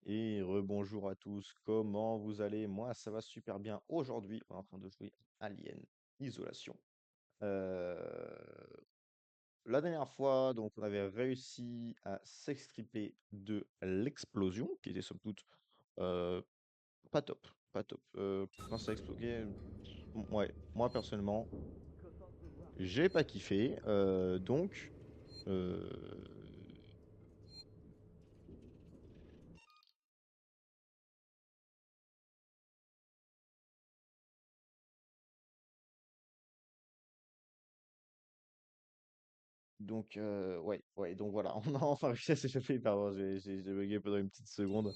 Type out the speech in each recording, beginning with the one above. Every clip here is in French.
Et rebonjour à tous, comment vous allez? Moi, ça va super bien. Aujourd'hui, on est en train de jouer Alien Isolation. Euh, la dernière fois, donc, on avait réussi à s'extriper de l'explosion, qui était somme toute euh, pas top, pas top. Quand ça a explosé, ouais, moi personnellement, j'ai pas kiffé. Euh, ouais, donc voilà, on a enfin réussi à s'échapper. Pardon, j'ai bugué pendant une petite seconde.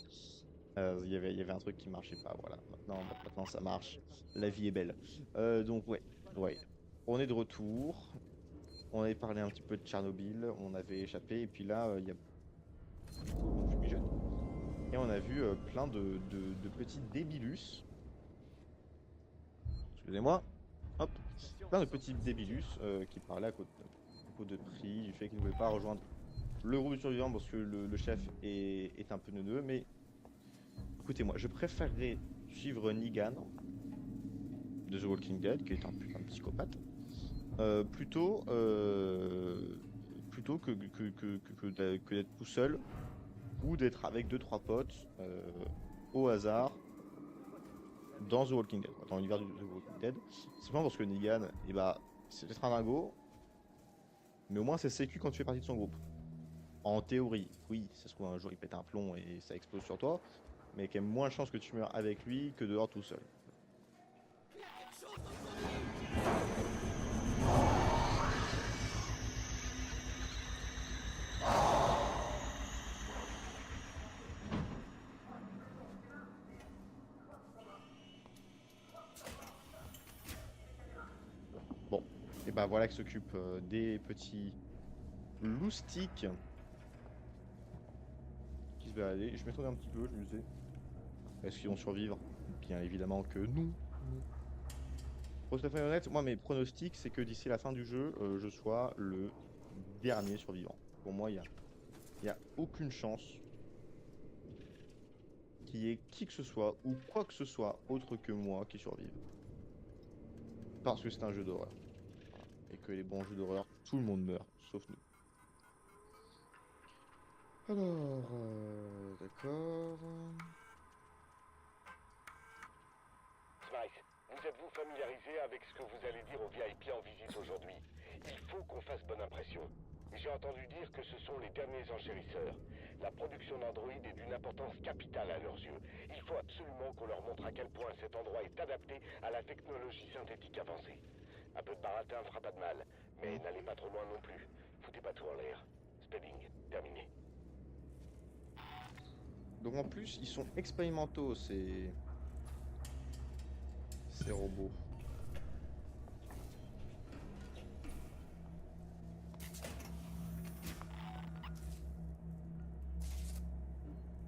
Il y avait un truc qui marchait pas. Voilà, maintenant ça marche. La vie est belle. Ouais. On est de retour. On avait parlé un petit peu de Tchernobyl. On avait échappé. Et puis là, il y a une fumigène. Et on a vu plein de petits débilus. Excusez-moi. Hop. Plein de petits débilus qui parlaient à propos de prix, du fait qu'ils ne voulaient pas rejoindre le groupe de survivants parce que le chef est un peu neuneux. Mais écoutez-moi, je préférerais suivre Negan de The Walking Dead, qui est un putain de psychopathe, euh, plutôt, euh, plutôt que d'être tout seul ou d'être avec deux, trois potes au hasard dans The Walking Dead, quoi, dans l'univers de The Walking Dead. Simplement parce que Negan, eh bah, c'est peut-être un dingo, mais au moins c'est sécu quand tu fais partie de son groupe. En théorie, oui, ça se trouve un jour il pète un plomb et ça explose sur toi, mais il y a quand même moins de chances que tu meurs avec lui que dehors tout seul. Bon, et bah voilà qui s'occupe des petits loustiques qui se baladaient. Je m'étonnais un petit peu, je me disais, est-ce qu'ils vont survivre? Bien évidemment que non. Non. Pour être tout à fait honnête, moi mes pronostics, c'est que d'ici la fin du jeu, je sois le dernier survivant. Pour moi, il y a aucune chance qu'il y ait qui que ce soit ou quoi que ce soit autre que moi qui survive. Parce que c'est un jeu d'horreur. Voilà. Et que les bons jeux d'horreur, tout le monde meurt, sauf nous. Alors, d'accord. Smythe, vous êtes-vous familiarisé avec ce que vous allez dire aux VIP en visite aujourd'hui? Il faut qu'on fasse bonne impression. J'ai entendu dire que ce sont les derniers enchérisseurs. La production d'Android est d'une importance capitale à leurs yeux. Il faut absolument qu'on leur montre à quel point cet endroit est adapté à la technologie synthétique avancée. Un peu de baratin fera pas de mal, mais Hmm. n'allez pas trop loin non plus. Foutez pas tout en l'air. Spedding, terminé. Donc en plus, ils sont expérimentaux, ces robots.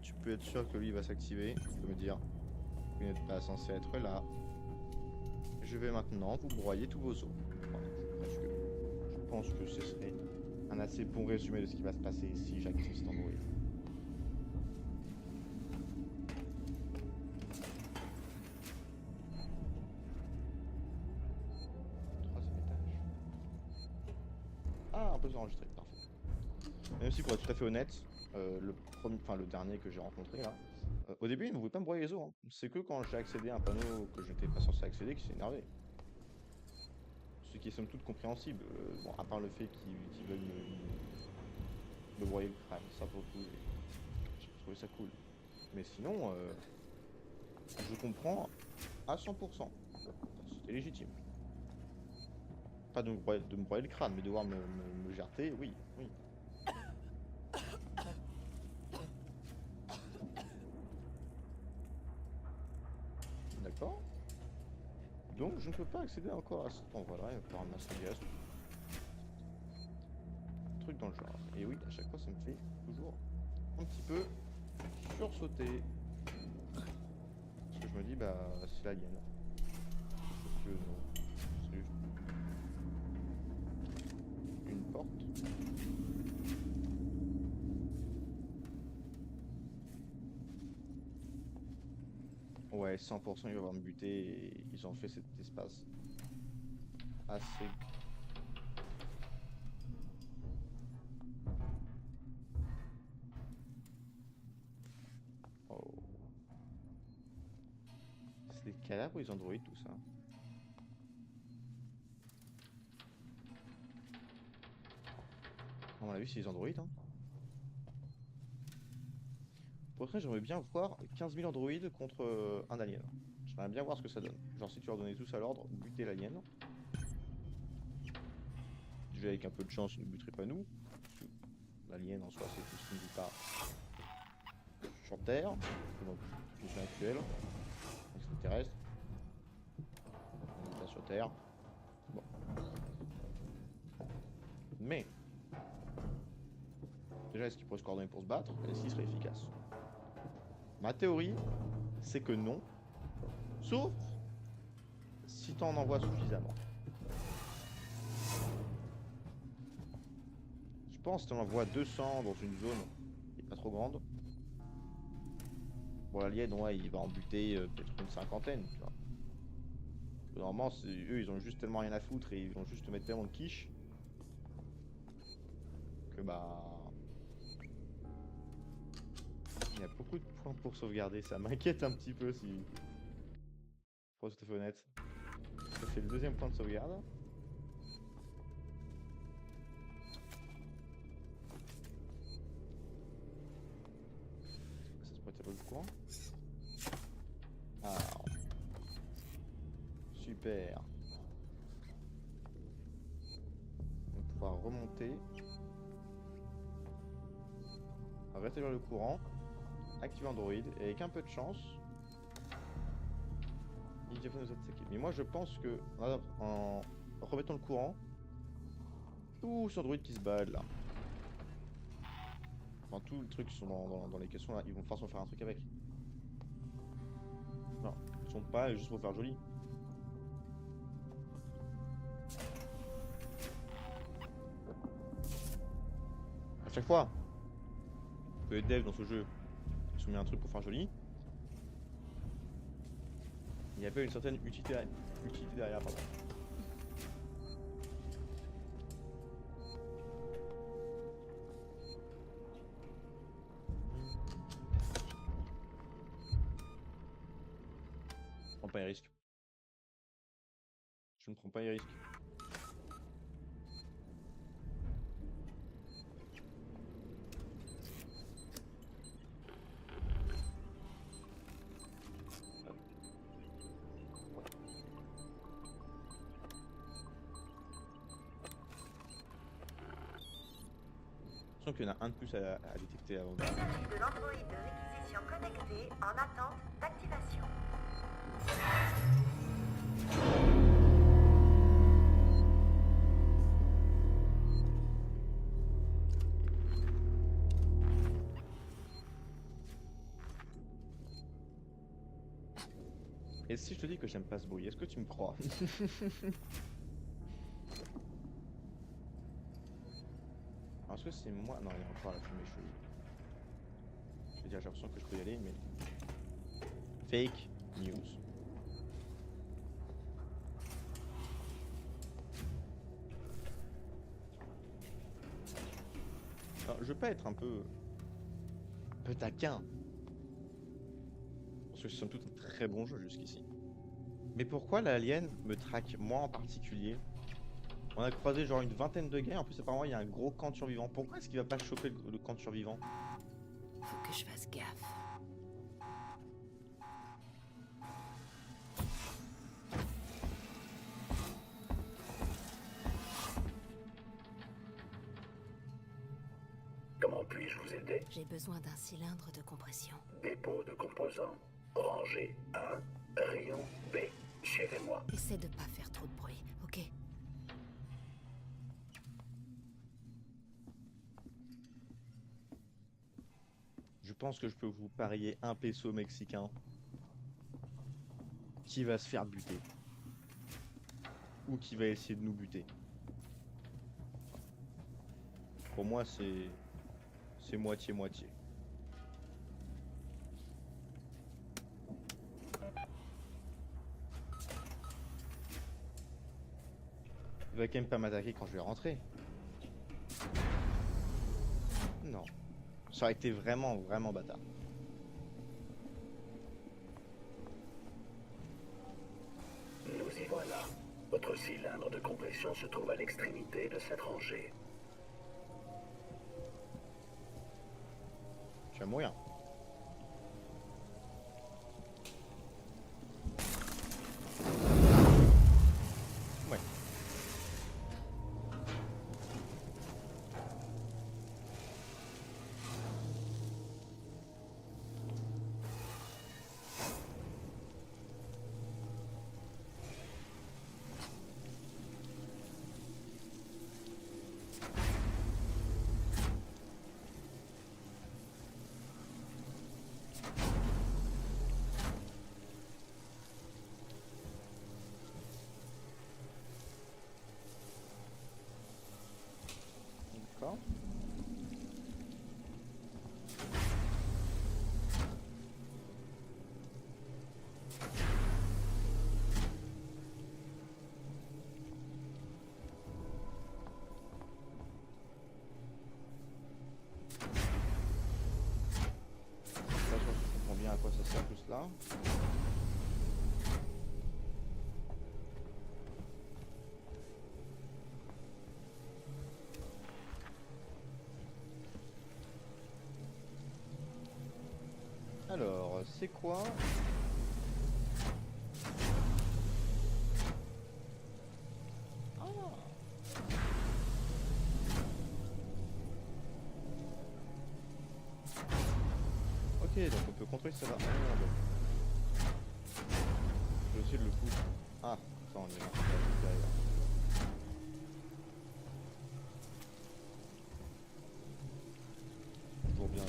Tu peux être sûr que lui va s'activer. Tu peux me dire, vous n'êtes pas censé être là. Je vais maintenant vous broyer tous vos os. Voilà, je pense que ce serait un assez bon résumé de ce qui va se passer si j'active cet Android. Troisième étage. Ah, on peut s'enregistrer, parfait. Même si pour être tout à fait honnête, le dernier que j'ai rencontré là, au début il ne voulait pas me broyer les os, hein. C'est que quand j'ai accédé à un panneau que je n'étais pas censé accéder qu'il s'est énervé. Ce qui est somme toute compréhensible. Bon, à part le fait qu'ils veuillent me broyer le crâne. Ça pour le coup, j'ai trouvé ça cool. Mais sinon, je comprends à 100%. C'était légitime. Pas de me broyer le crâne, mais devoir me jarter, oui, oui. D'accord. Donc, je ne peux pas accéder encore à cet endroit-là. Il va falloir ramasser des gaz, truc dans le genre. Et oui, à chaque fois, ça me fait toujours un petit peu sursauter. Parce que je me dis, bah, c'est l'alien. Sauf que non. C'est juste une porte. Ouais, 100% ils vont avoir me buter et ils ont fait cet espace assez. Oh. C'est des cadavres ou les androïdes tout ça? À mon avis c'est les androïdes hein. Pour ça j'aimerais bien voir 15 000 androïdes contre un alien. J'aimerais bien voir ce que ça donne. Genre si tu leur donnais tous à l'ordre, buter l'alien. Déjà avec un peu de chance, ils ne buteraient pas nous. Parce que l'alien en soi, c'est tout ce qui ne vit pas sur Terre. Donc, situation actuelle. Extraterrestre. On est pas sur Terre. Bon. Mais, déjà, est-ce qu'ils pourraient se coordonner pour se battre? Et s'ils seraient efficaces? Ma théorie, c'est que non. Sauf si t'en envoies suffisamment. Je pense que t'en envoies 200 dans une zone qui est pas trop grande. Bon, l'alien, ouais, il va en buter peut-être une cinquantaine, tu vois. Normalement, eux, ils ont juste tellement rien à foutre et ils vont juste te mettre tellement de quiche que bah. Il y a beaucoup de points pour sauvegarder. Ça m'inquiète un petit peu si. Pour être tout à fait honnête. Ça fait le deuxième point de sauvegarde. Ça se pourrait être le courant. Ah. Super. On va pouvoir remonter. On va rétablir le courant. Activer Android. Et avec un peu de chance. Il va nous attaquer. Mais moi je pense que en remettant le courant. Tous ces androïdes qui se baladent là. Enfin tous les trucs qui sont dans les caissons là, ils vont forcément faire un truc avec. Non, ils sont pas juste pour faire joli. À chaque fois que les devs dans ce jeu ils ont mis un truc pour faire joli, il y avait une certaine utilité derrière, pardon. Je prends pas les risques. Je ne prends pas les risques. Je sens qu'il y en a un de plus à détecter avant. De l'androïde de réquisition connecté en attente d'activation. Et si je te dis que j'aime pas ce bruit, est-ce que tu me crois? Alors est-ce que c'est moi? Non, il y a encore la fumée chelou. Je veux dire, j'ai l'impression que je peux y aller, mais... Fake news. Alors, je veux pas être un peu taquin. Parce que c'est somme toute un très bon jeu jusqu'ici. Mais pourquoi l'alien me traque moi en particulier? On a croisé genre une vingtaine de gars, en plus apparemment il y a un gros camp de survivants. Pourquoi est-ce qu'il va pas choper le camp de survivants? Faut que je fasse gaffe. Comment puis-je vous aider? J'ai besoin d'un cylindre de compression. Dépôt de composants. Rangée 1, rayon B. Suivez-moi. Essaie de pas faire trop de bruit, ok? Je pense que je peux vous parier un peso mexicain qui va se faire buter. Ou qui va essayer de nous buter. Pour moi c'est moitié-moitié. va quand même pas m'attaquer quand je vais rentrer. Non. Ça aurait été vraiment, vraiment bâtard. Nous y voilà. Votre cylindre de compression se trouve à l'extrémité de cette rangée. Tu vas mourir. Ouais. D'accord. Là, je comprends bien à quoi ça sert tout cela. Alors, c'est quoi? Ah. Ok, donc on peut contrôler ça là. Ah, bon. Je vais essayer de le foutre. Ah, ça on y va. Derrière. Toujours bien.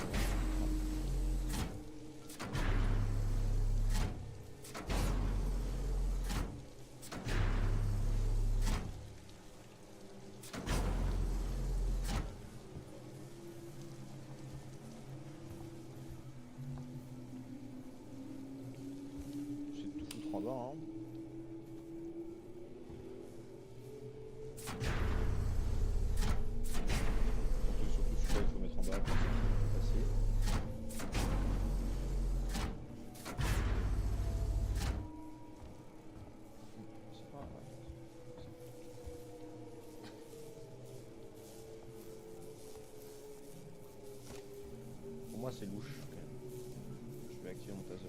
C'est tout foutre en bas, hein. Surtout celui-là, il faut mettre en bas pour passer. C'est pas grave. Pour moi, c'est louche. Quand même. Je vais activer mon taser.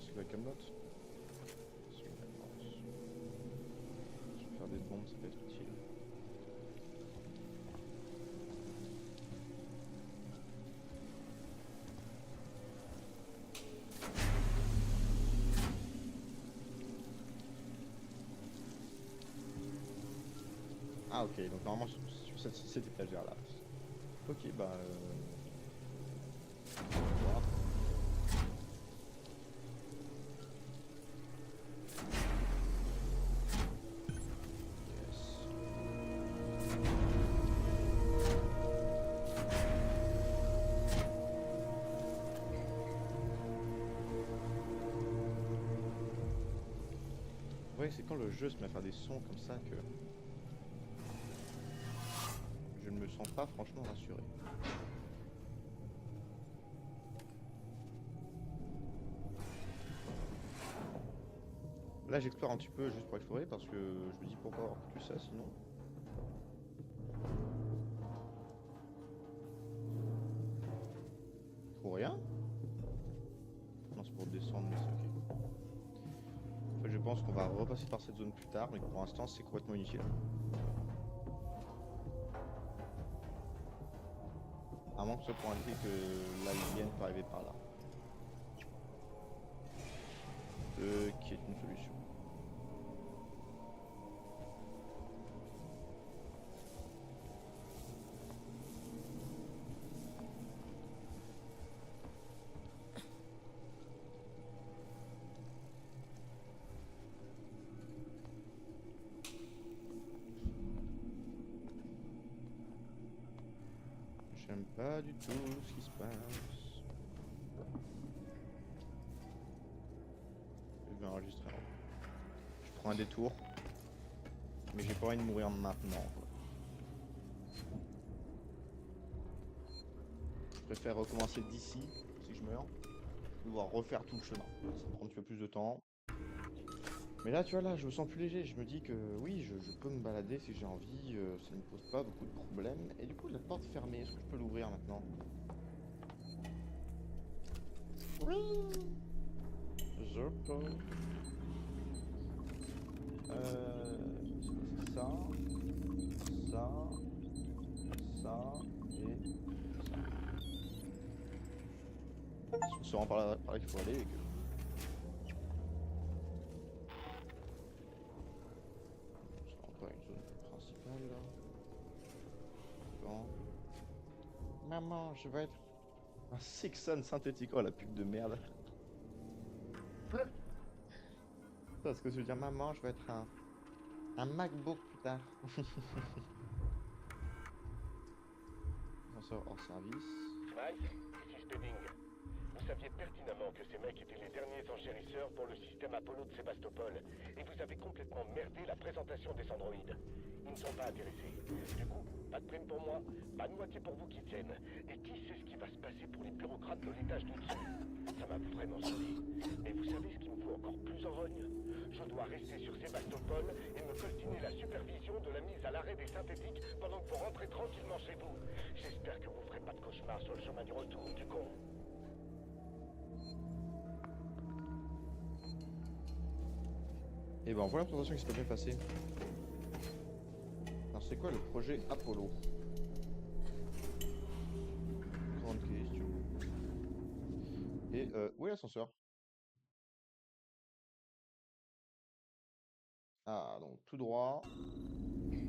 C'est la Camelot. Je vais faire des bombes, ça peut être utile. Ah ok, donc normalement sur cette étagère là. Ok, bah... on va voir. Yes. Ouais, c'est quand le jeu se met à faire des sons comme ça que je ne me sens pas franchement rassuré. Là j'explore un petit peu juste pour explorer parce que je me dis pourquoi avoir plus ça sinon. Pour rien? Non, c'est pour descendre, mais c'est ok. En fait je pense qu'on va repasser par cette zone plus tard, mais que pour l'instant c'est complètement inutile. À moins que ce soit pour indiquer que l'alien peut arriver par là. Qui est une solution. J'aime pas du tout ce qui se passe. Je vais enregistrer. Je prends un détour. Mais j'ai pas envie de mourir maintenant, quoi. Je préfère recommencer d'ici, si je meurs, que devoir refaire tout le chemin. Ça me prend un petit peu plus de temps. Mais là, tu vois, là, je me sens plus léger. Je me dis que oui, je peux me balader si j'ai envie. Ça ne me pose pas beaucoup de problèmes. Et du coup, la porte fermée, est-ce que je peux l'ouvrir maintenant? Oui, je peux. C'est ça, ça, ça et ça. C'est vraiment par là qu'il faut aller et que... C'est encore une zone principale là. Bon. Maman, je vais être un Sixon synthétique. Oh la pub de merde. C'est ce que je veux dire, maman, je vais être un MacBook plus tard. Ascenseur hors service. Mike, ici Spedding. Vous saviez pertinemment que ces mecs étaient les derniers enchérisseurs pour le système Apollo de Sébastopol, et vous avez complètement merdé la présentation des androïdes. Ils ne sont pas intéressés. Du coup, pas de prime pour moi, pas de moitié pour vous qui tiennent. Et qui sait ce qui va se passer pour les bureaucrates de l'étage du dessous? Ça m'a vraiment saoulé. Mais vous savez ce qui me fout encore plus en rogne? Je dois rester sur Sébastopol et me coltiner la supervision de la mise à l'arrêt des synthétiques pendant que vous rentrez tranquillement chez vous. J'espère que vous ferez pas de cauchemar sur le chemin du retour, du con. Et ben voilà la présentation qui s'est pas bien passée. Alors c'est quoi le projet Apollo? Grande question. Et où est l'ascenseur? Ah donc tout droit.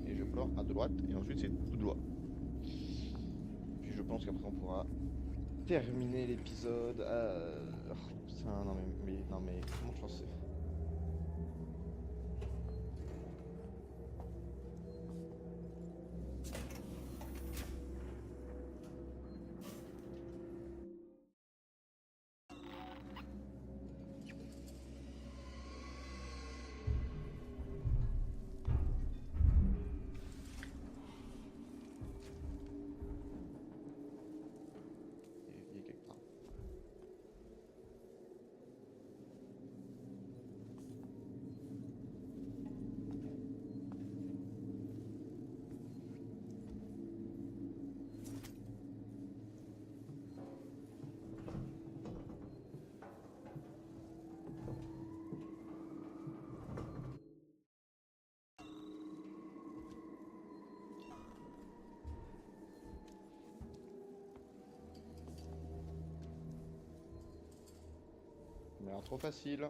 Et je pars à droite et ensuite c'est tout droit. Puis je pense qu'après on pourra terminer l'épisode. Oh, putain non mais comment je pensais? Il y a quelque part. Ça m'a l'air trop facile.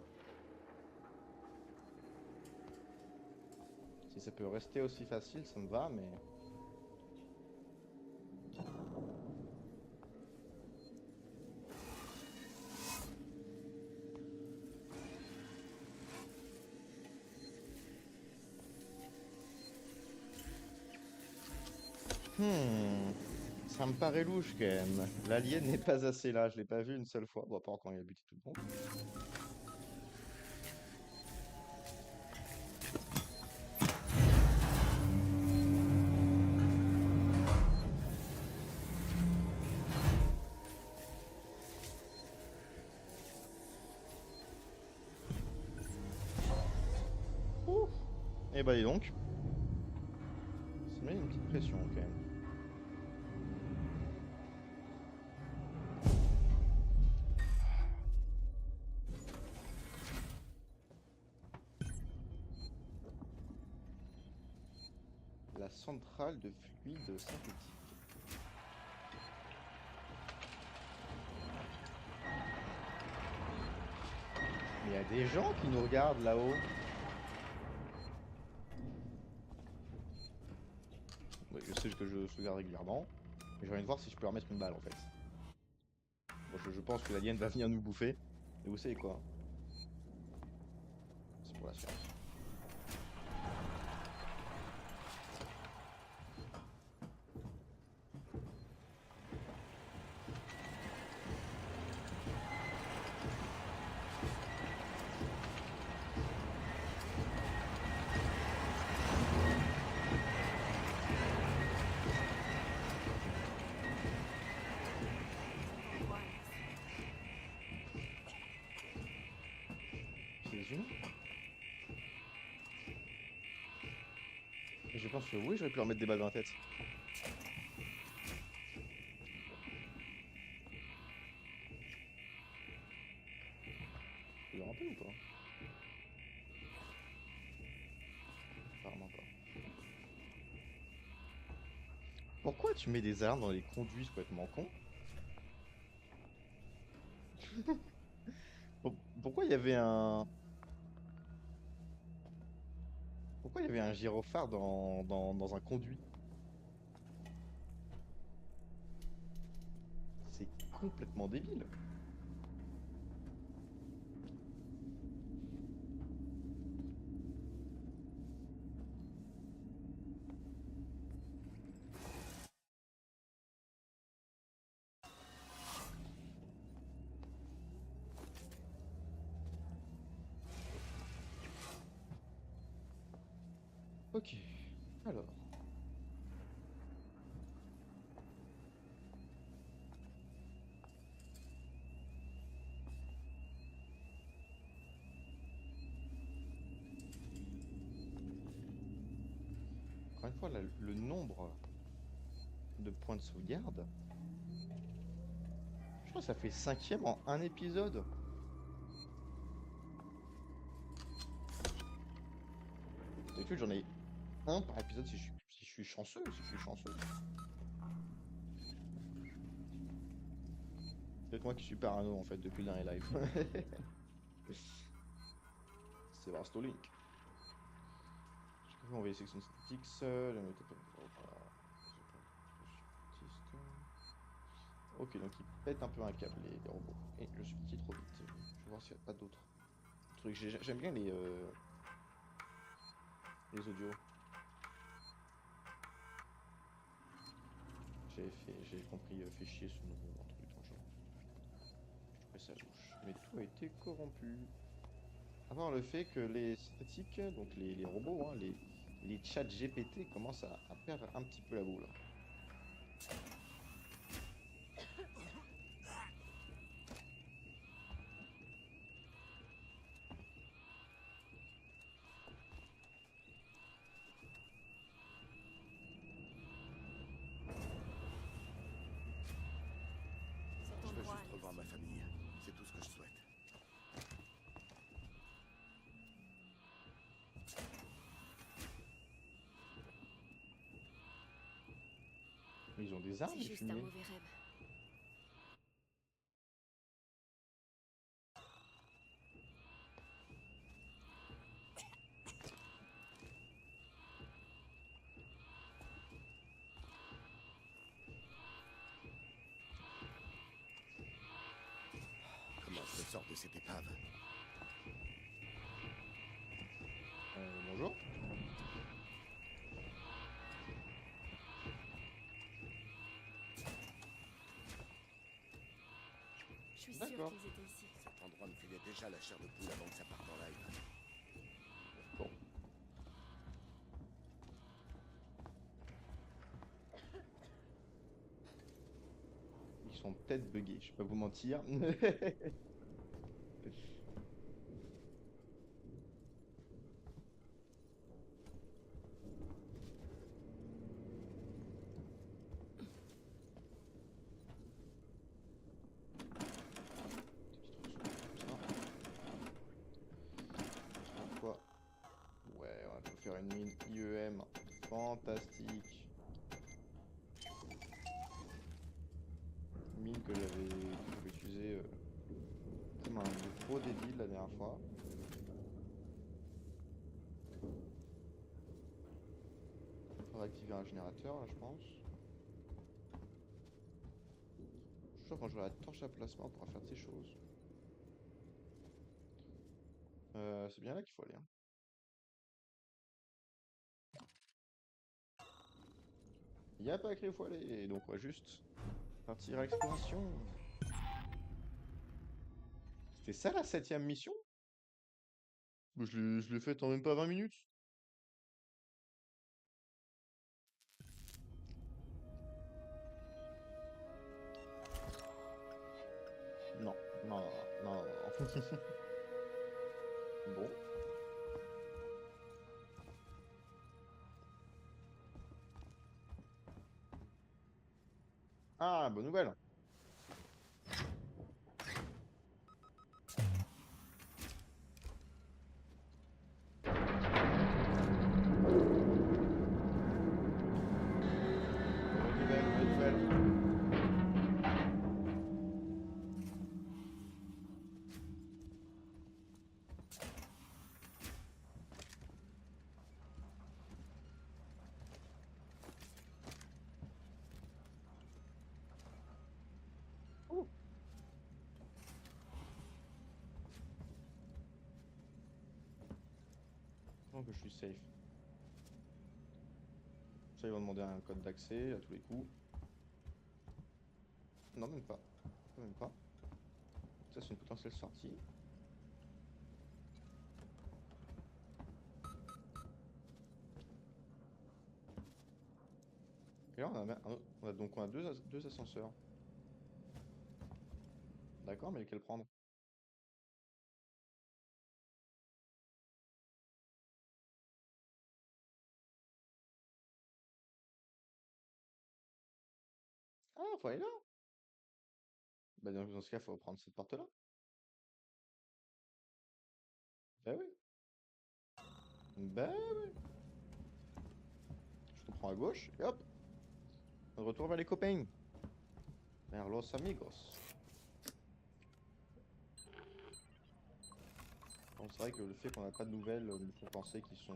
Si ça peut rester aussi facile, ça me va, mais... Ça me paraît louche quand même. L'alien n'est pas assez là, je l'ai pas vu une seule fois. Bon, à part quand il a buté tout le monde. Ouh. Et bah dis donc. Ça met une petite pression quand même. La centrale de fluide synthétique. Mais il y a des gens qui nous regardent là-haut. Ouais, je sais que je sauvegarde régulièrement. Mais j'ai envie de voir si je peux remettre une balle en fait. Bon, je pense que l'alien va venir nous bouffer. Et vous savez quoi? C'est pour la science. c'est les humains. Et je pense que oui, j'aurais pu leur mettre des balles dans la tête. Tu leur rappelles ou pas? Apparemment pas. Pourquoi tu mets des armes dans les conduits, c'est complètement con? Pourquoi il y avait un... Pourquoi il y avait un gyrophare dans un conduit? C'est complètement débile. Ok, alors. Encore une fois, là, le nombre de points de sauvegarde, je crois que ça fait 5e en un épisode. D'habitude, j'en ai un par épisode si je suis chanceux, si je suis chanceux. Peut-être moi qui suis parano en fait depuis le dernier live. C'est Vasto Link. Je vais envoyer section statics. Ok, donc ils pètent un peu un câble les robots. Et je suis parti trop vite. Je vais voir s'il n'y a pas d'autres trucs. J'aime bien les audios. J'ai compris, fait chier ce nouveau un truc dans le genre. Je trouvais ça louche. Mais tout a été corrompu. À part le fait que les statiques, donc les robots, hein, les chats GPT commencent à perdre un petit peu la boule. Cet Je veux endroit juste revoir ma famille. C'est tout ce que je souhaite. Ils ont des armes, c'est les juste un fumiers. mauvais rêve. Comment je me sors de cette épave? Bonjour. Je suis sûre D'accord. qu'ils étaient ici. Cet endroit me filait déjà la chair de poule avant que ça parte en live. Bon. Ils sont peut-être buggés, je vais pas vous mentir. Quoi? Ouais, on va faire une mine IEM fantastique. Mine que j'avais utilisé comme un gros débile la dernière fois. Faudra activer un générateur là, je pense. Je crois que quand j'aurai la torche à plasma, on pourra faire de ces choses. C'est bien là qu'il faut aller, hein. Il n'y a pas écrit où il faut aller, donc on va juste partir à l'exploration. C'était ça la 7e mission? Je l'ai faite en même pas 20 minutes. Non, non, non, non, non, non. Bon. Ah, bonne nouvelle. Bonne nouvelle, bonne nouvelle. Ouh. Donc je suis safe. Ça, ils vont demander un code d'accès à tous les coups. Non, même pas. Même pas. Ça, c'est une potentielle sortie. Et là, on a deux ascenseurs. D'accord, mais lequel prendre? Ah, faut aller là. Bah, dans ce cas, faut prendre cette porte-là. Bah oui. Bah oui. Je te prends à gauche et hop. On retourne vers les copains. Vers los amigos. Donc c'est vrai que le fait qu'on n'a pas de nouvelles nous fait penser qu'ils sont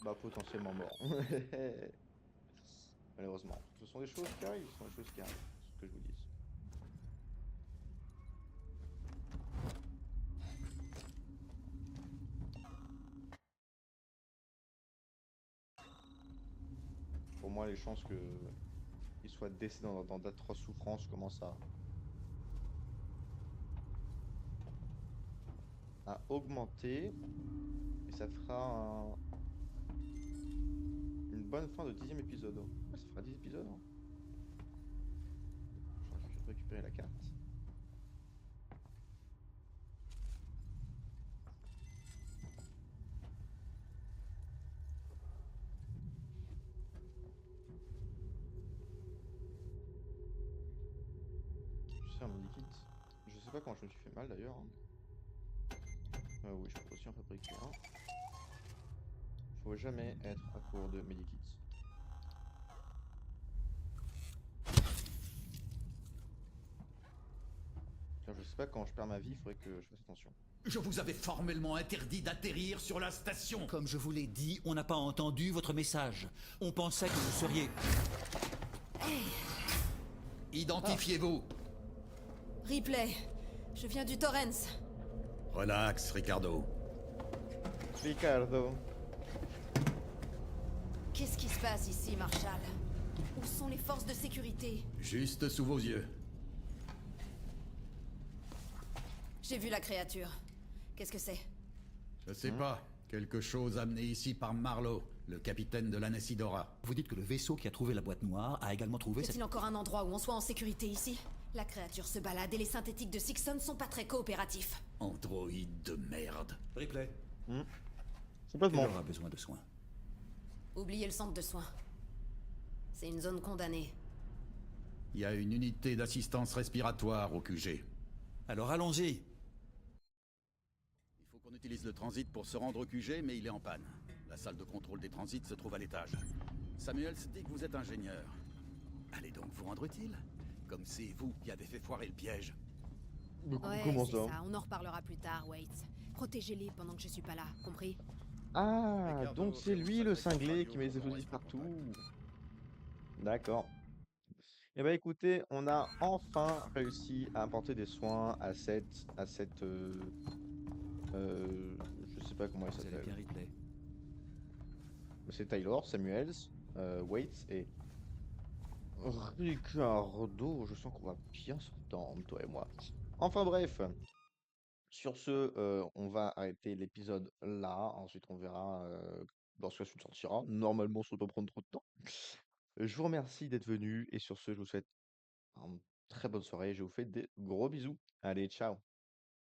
bah, potentiellement morts. Malheureusement. Ce sont des choses qui arrivent, ce sont des choses qui arrivent. C'est ce que je vous dis. Pour moi, les chances qu'ils soient décédés dans d'atroces souffrances commencent à augmenter. Et ça fera une bonne fin de 10e épisode. Ouais, ça fera 10 épisodes. Hein. J'aurais pu récupérer la carte. Tu sais, un medikit. Je sais pas comment je me suis fait mal d'ailleurs. Hein. Oui, je peux aussi en fabriquer un. Faut jamais être à court de medikits. Car je sais pas quand je perds ma vie, il faudrait que je fasse attention. Je vous avais formellement interdit d'atterrir sur la station. Comme je vous l'ai dit, on n'a pas entendu votre message. On pensait que vous seriez... Identifiez-vous. Ripley, je viens du Torrens. Relax, Ricardo. Ricardo. Qu'est-ce qui se passe ici, Marshall? Où sont les forces de sécurité? Juste sous vos yeux. J'ai vu la créature. Qu'est-ce que c'est? Je sais pas. Quelque chose amené ici par Marlowe, le capitaine de l'Anessidora. Vous dites que le vaisseau qui a trouvé la boîte noire a également trouvé Y cette... a-t-il encore un endroit où on soit en sécurité ici? La créature se balade et les synthétiques de Sixon sont pas très coopératifs. Androïde de merde. Ripley, Hmm. il Complètement. aura besoin de soins. Oubliez le centre de soins. C'est une zone condamnée. Il y a une unité d'assistance respiratoire au QG. Alors allons-y. Il faut qu'on utilise le transit pour se rendre au QG, mais il est en panne. La salle de contrôle des transits se trouve à l'étage. Samuels dit que vous êtes ingénieur. Allez donc vous rendre utile. Comme c'est vous qui avez fait foirer le piège. Ouais, Comment c'est ça? ça. On en reparlera plus tard, Waits. Protégez-les pendant que je suis pas là, compris? Ah, Ricardo, donc c'est lui le démonstration cinglé radio qui met les pour explosifs enregistrer partout. contact. D'accord. Eh ben écoutez, on a enfin réussi à apporter des soins à cette je sais pas comment elle Vous allez s'appelle. bien, Ripley. C'est Taylor, Samuels, Waits et Ricardo. Je sens qu'on va bien s'entendre, toi et moi. Enfin bref. Sur ce, on va arrêter l'épisode là. Ensuite, on verra lorsque la suite sortira. Normalement, ça ne doit pas prendre trop de temps. Je vous remercie d'être venu et sur ce, je vous souhaite une très bonne soirée. Je vous fais des gros bisous. Allez, ciao.